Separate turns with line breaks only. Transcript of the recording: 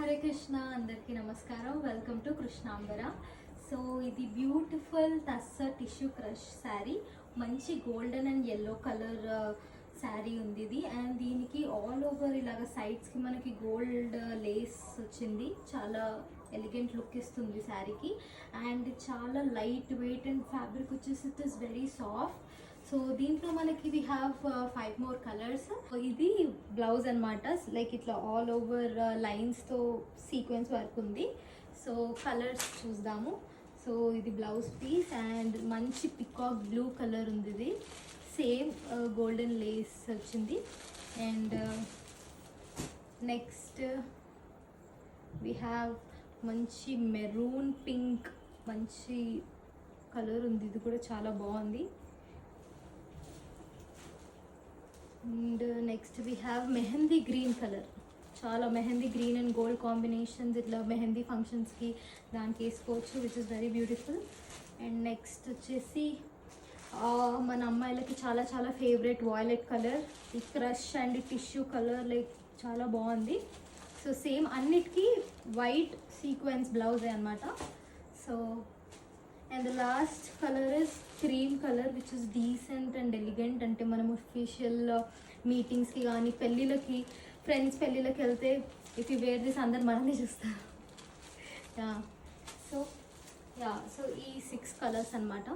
హరే కృష్ణ అందరికీ నమస్కారం. Welcome to Krishnambara. So ఇది beautiful tussar tissue crush sari, మంచి golden and yellow colour sari ఉంది ఇది. అండ్ దీనికి ఆల్ ఓవర్ ఇలాగ సైడ్స్కి మనకి గోల్డ్ లేస్ వచ్చింది. చాలా ఎలిగెంట్ లుక్ ఇస్తుంది శారీకి. అండ్ చాలా లైట్ వెయిట్ అండ్ ఫ్యాబ్రిక్ వచ్చేసి it is very soft. So దీంట్లో మనకి వి హ్యావ్ 5 more కలర్స్. ఇది బ్లౌజ్ అనమాట. లైక్ ఇట్లా ఆల్ ఓవర్ లైన్స్తో సీక్వెన్స్ వర్క్ ఉంది. సో కలర్స్ చూద్దాము. సో ఇది బ్లౌజ్ పీస్ అండ్ మంచి పికాక్ బ్లూ కలర్ ఉంది. ఇది సేమ్ గోల్డెన్ లేస్ వచ్చింది. అండ్ నెక్స్ట్ వి హ్యావ్ మంచి మెరూన్ పింక్, మంచి కలర్ ఉంది. ఇది కూడా చాలా బాగుంది. And next we have mehndi green colour. చాలా mehndi green and gold combinations, ఇట్లా మెహందీ ఫంక్షన్స్కి దానికి వేసుకోవచ్చు, which is very beautiful. And next వచ్చేసి మన అమ్మాయిలకి చాలా చాలా ఫేవరెట్ వాయిలెట్ కలర్. ఈ crush and tissue colour like చాలా బాగుంది. సో సేమ్ అన్నిటికీ వైట్ సీక్వెన్స్ బ్లౌజే అనమాట. So and the last colour is cream colour which is decent and elegant. అంటే మనం అఫీషియల్ మీటింగ్స్కి కానీ పెళ్ళిళ్ళకి, ఫ్రెండ్స్ పెళ్ళిళ్ళకి వెళ్తే ఇఫ్ యూ వేర్ దిస్ అందరు మనల్ని చూస్తారు. సో ఈ 6 కలర్స్ అనమాట.